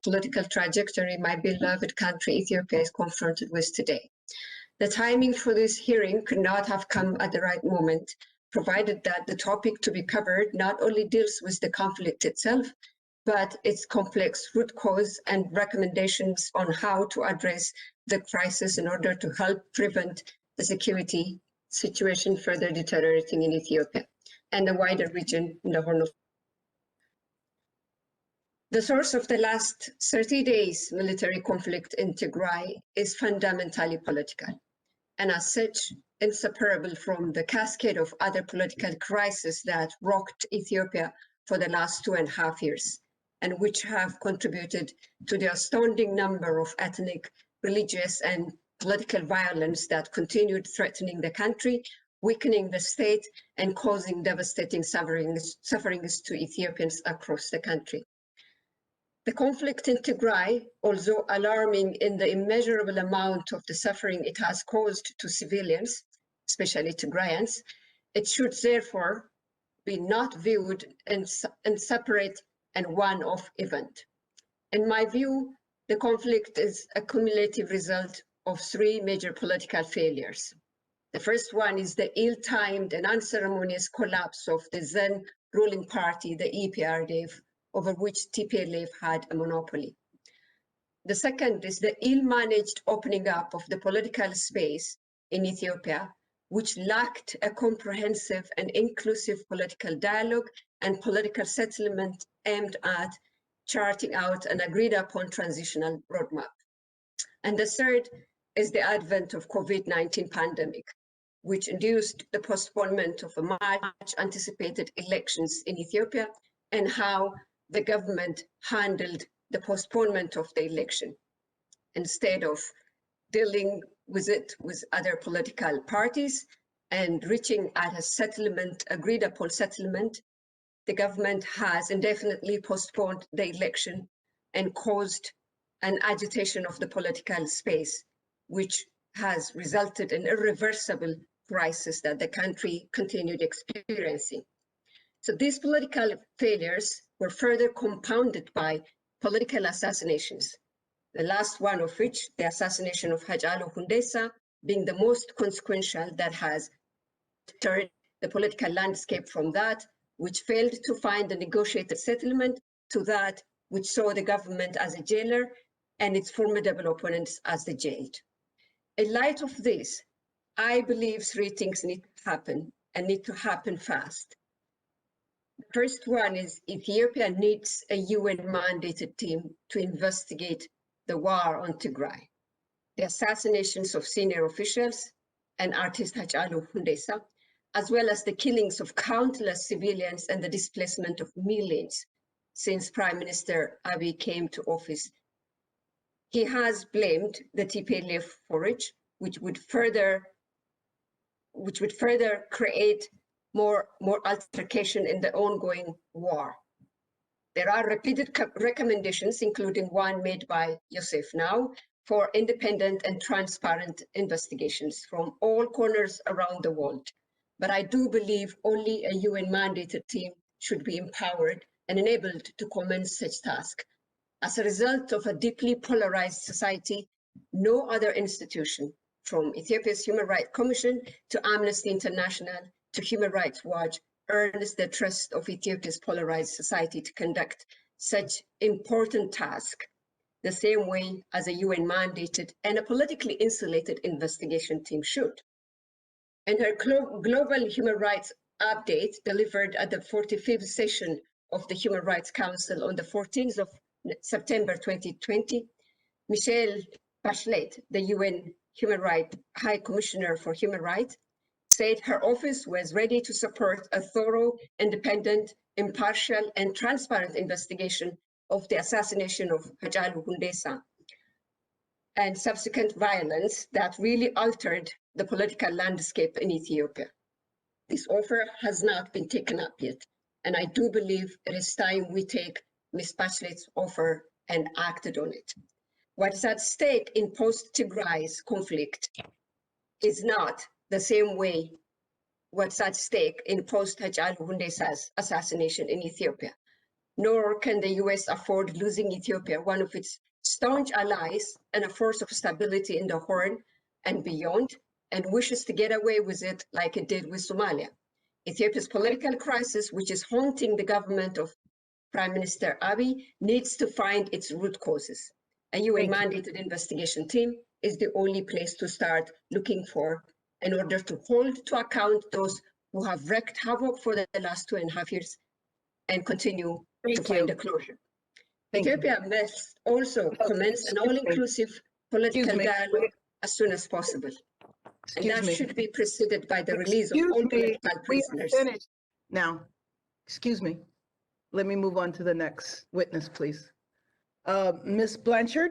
political trajectory my beloved country, Ethiopia, is confronted with today. The timing for this hearing could not have come at the right moment, provided that the topic to be covered not only deals with the conflict itself, but its complex root cause and recommendations on how to address the crisis in order to help prevent the security situation further deteriorating in Ethiopia and the wider region in the Horn of. The source of the last 30 days military conflict in Tigray is fundamentally political, and as such, inseparable from the cascade of other political crises that rocked Ethiopia for the last 2.5 years, and which have contributed to the astounding number of ethnic, religious, and political violence that continued threatening the country, weakening the state, and causing devastating sufferings to Ethiopians across the country. The conflict in Tigray, although alarming in the immeasurable amount of the suffering it has caused to civilians, especially Tigrayans, it should therefore be not viewed in separate and one-off event. In my view, the conflict is a cumulative result of 3 major political failures. The first one is the ill-timed and unceremonious collapse of the then ruling party, the EPRDF, over which TPLF had a monopoly. The second is the ill-managed opening up of the political space in Ethiopia, which lacked a comprehensive and inclusive political dialogue and political settlement aimed at charting out an agreed-upon transitional roadmap. And the third is the advent of COVID-19 pandemic, which induced the postponement of a much anticipated elections in Ethiopia, and how the government handled the postponement of the election. Instead of dealing with it with other political parties and reaching at a settlement, agreed upon settlement, the government has indefinitely postponed the election and caused an agitation of the political space, which has resulted in irreversible crisis that the country continued experiencing. So these political failures were further compounded by political assassinations, the last one of which, the assassination of Hachalu Hundessa, being the most consequential that has turned the political landscape from that which failed to find a negotiated settlement to that which saw the government as a jailer and its formidable opponents as the jailed. In light of this, I believe 3 things need to happen and need to happen fast. The first one is Ethiopia needs a UN-mandated team to investigate the war on Tigray, the assassinations of senior officials and artist Hachalu Hundessa, as well as the killings of countless civilians and the displacement of millions since Prime Minister Abiy came to office. He has blamed the TPLF for it, which would further create more altercation in the ongoing war. There are repeated recommendations, including one made by Yosef now, for independent and transparent investigations from all corners around the world. But I do believe only a UN-mandated team should be empowered and enabled to commence such task. As a result of a deeply polarized society, no other institution, from Ethiopia's Human Rights Commission to Amnesty International to Human Rights Watch, earns the trust of Ethiopia's polarized society to conduct such important task the same way as a UN-mandated and a politically insulated investigation team should. In her Global Human Rights Update delivered at the 45th session of the Human Rights Council on the 14th of September 2020, Michelle Bachelet, the UN Human Rights High Commissioner for Human Rights, said her office was ready to support a thorough, independent, impartial, and transparent investigation of the assassination of Hachalu Hundessa and subsequent violence that really altered the political landscape in Ethiopia. This offer has not been taken up yet, and I do believe it is time we take Ms. Bachelet's offer and acted on it. What is at stake in post-Tigray's conflict is not the same way what's at stake in post-Hachalu Hundessa's assassination in Ethiopia. nor can the US afford losing Ethiopia, one of its staunch allies and a force of stability in the Horn and beyond, and wishes to get away with it like it did with Somalia. Ethiopia's political crisis, which is haunting the government of Prime Minister Abiy, needs to find its root causes. A UN-mandated investigation team is the only place to start looking for in order to hold to account those who have wreaked havoc for the last 2.5 years and continue to find a closure. Ethiopia must also commence an all-inclusive political dialogue as soon as possible. And that should be preceded by the release of all political prisoners. Now, excuse me. Let me move on to the next witness, please. Ms. Blanchard?